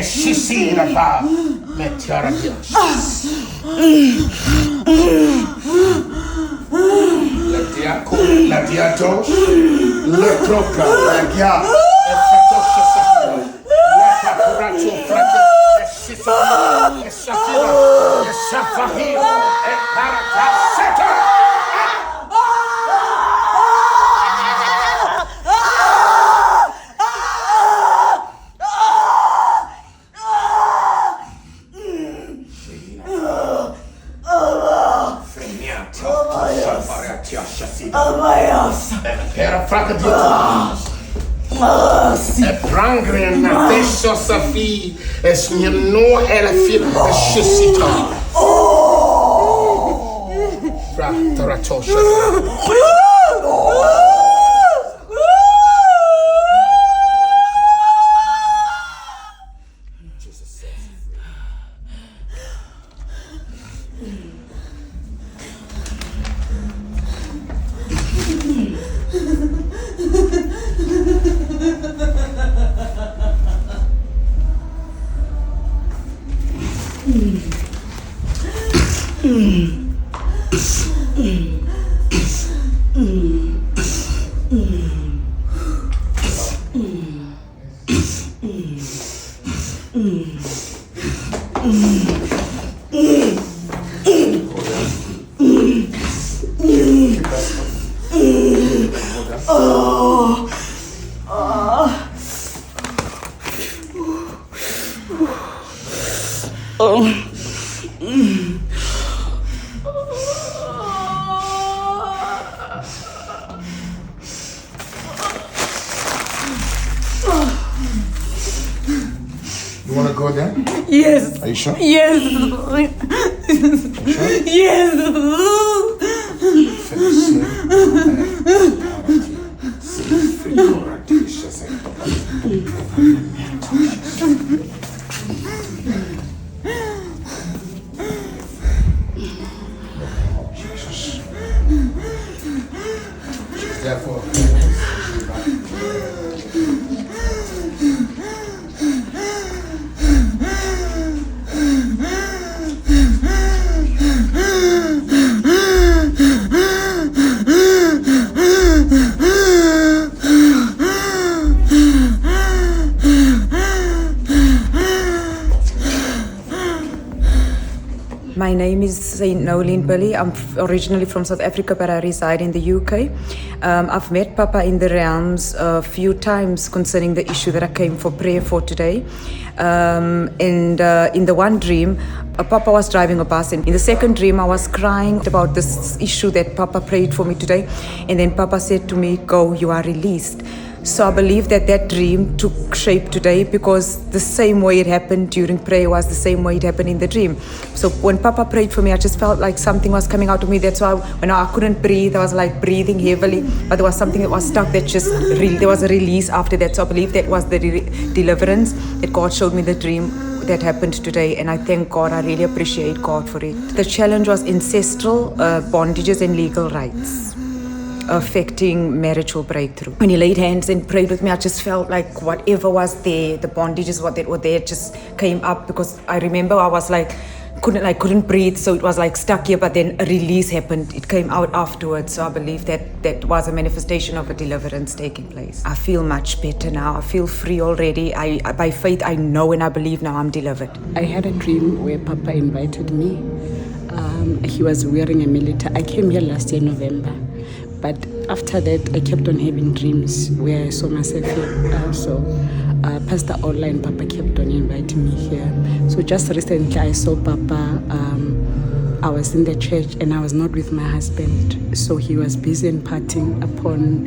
Shishira ba meteorabia. Latiato, le troca, lagia, effatosha safira, lata curato frate, esifira, esafira, esafahira, e parataseta. Era fraca di e prangre na tesso safi es no ela fil shishita fra toratosha. You want to go there? Yes. Are you sure? Yes. Sure? Yes. Therefore, My name is Saint Nolene Billy. I'm originally from South Africa, but I reside in the UK. I've met Papa in the realms a few times concerning the issue that I came for prayer for today. And in the one dream, Papa was driving a bus, and in the second dream, I was crying about this issue that Papa prayed for me today. And then Papa said to me, "Go, you are released." So I believe that that dream took shape today, because the same way it happened during prayer was the same way it happened in the dream. So when Papa prayed for me, I just felt like something was coming out of me. That's why when I couldn't breathe, I was like breathing heavily, but there was something that was stuck that just there was a release after that. So I believe that was the deliverance that God showed me the dream that happened today, and I thank God. I really appreciate God for it. The challenge was ancestral bondages and legal rights affecting marital breakthrough. When he laid hands and prayed with me, I just felt like whatever was there, the bondages that were there just came up, because I remember I was like, couldn't breathe, so it was like stuck here, but then a release happened. It came out afterwards. So I believe that was a manifestation of a deliverance taking place. I feel much better now. I feel free already. By faith, I know and I believe now I'm delivered. I had a dream where Papa invited me. He was wearing a military. I came here last year, November. But after that, I kept on having dreams where I saw myself here. Pastor Online, Papa kept on inviting me here. So just recently, I saw Papa. I was in the church and I was not with my husband. So he was busy imparting upon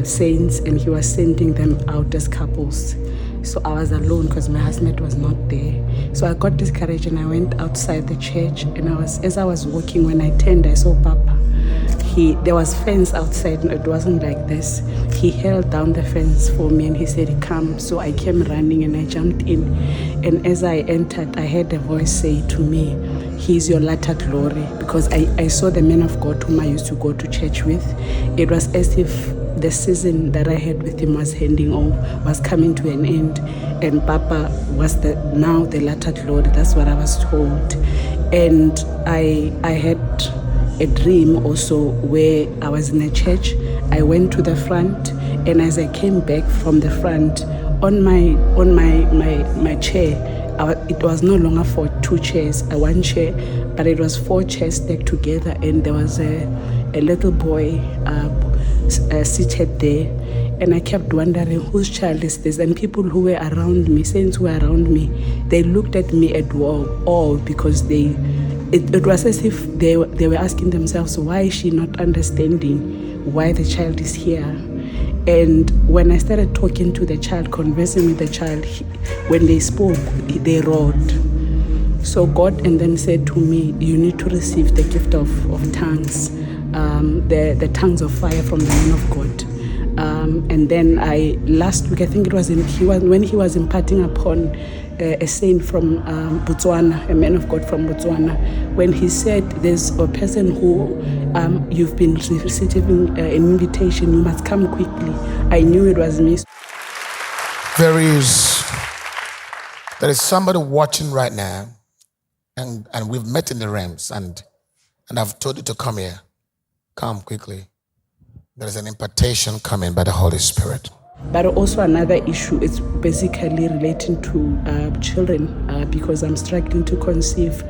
saints, and he was sending them out as couples. So I was alone because my husband was not there. So I got discouraged and I went outside the church, and as I was walking, when I turned, I saw Papa. There was fence outside, and it wasn't like this. He held down the fence for me and he said, "Come." So I came running and I jumped in. And as I entered, I heard a voice say to me, "He's your latter glory." Because I saw the men of God whom I used to go to church with. It was as if the season that I had with him was coming to an end, and Papa was now the latter glory. That's what I was told. And I had a dream also where I was in a church. I went to the front, and as I came back from the front, on my chair, it was no longer for two chairs, one chair, but it was four chairs stacked together, and there was a little boy seated there, and I kept wondering whose child is this. And people who were around me, saints who were around me, they looked at me at awe because it was as if they were asking themselves, why is she not understanding why the child is here? And when I started talking to the child, conversing with the child, when they spoke, they roared. So God and then said to me, you need to receive the gift of tongues, the tongues of fire from the man of God. And then last week, I think it was when he was imparting upon a saint from Botswana, a man of God from Botswana, when he said there's a person who you've been receiving an invitation, you must come quickly. I knew it was me. There is somebody watching right now, and we've met in the realms, and I've told you to come here. Come quickly. There is an impartation coming by the Holy Spirit. But also another issue, it's basically relating to children because I'm struggling to conceive.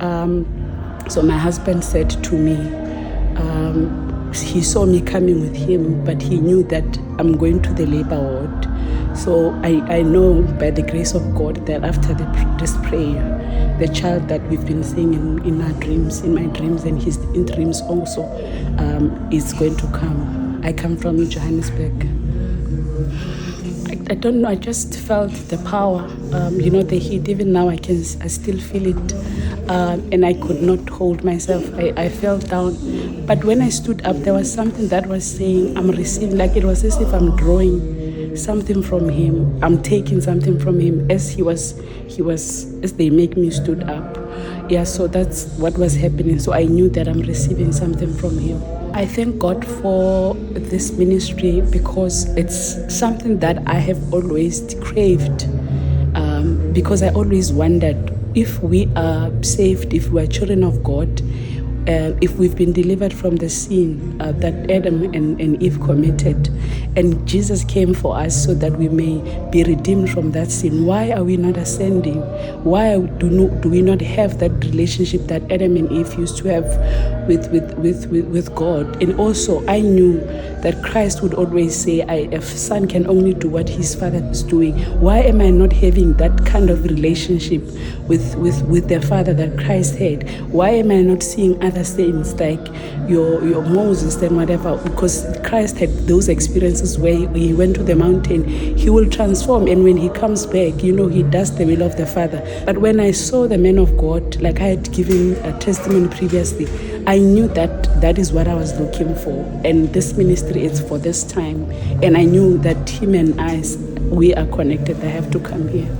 So my husband said to me, he saw me coming with him, but he knew that I'm going to the labor ward. So I know by the grace of God that after this prayer, the child that we've been seeing in our dreams, in my dreams and his in dreams also, is going to come. I come from Johannesburg. I don't know, I just felt the power, the heat. Even now I still feel it, and I could not hold myself. I fell down, but when I stood up, there was something that was saying, I'm receiving, like it was as if I'm drawing something from him, I'm taking something from him as as they make me stood up. Yeah, so that's what was happening. So I knew that I'm receiving something from him. I thank God for this ministry because it's something that I have always craved, because I always wondered if we are saved, if we are children of God, if we've been delivered from the sin that Adam and Eve committed, and Jesus came for us so that we may be redeemed from that sin. Why are we not ascending? Why do we not have that relationship that Adam and Eve used to have with God? And also, I knew that Christ would always say, a son can only do what his father is doing. Why am I not having that kind of relationship with the Father that Christ had? Why am I not seeing other saints like your Moses and whatever? Because Christ had those experiences where he went to the mountain, he will transform, and when he comes back, he does the will of the Father. But when I saw the man of God, like I had given a testimony previously, I knew that is what I was looking for, and this ministry is for this time, and I knew that him and I, we are connected. I have to come here.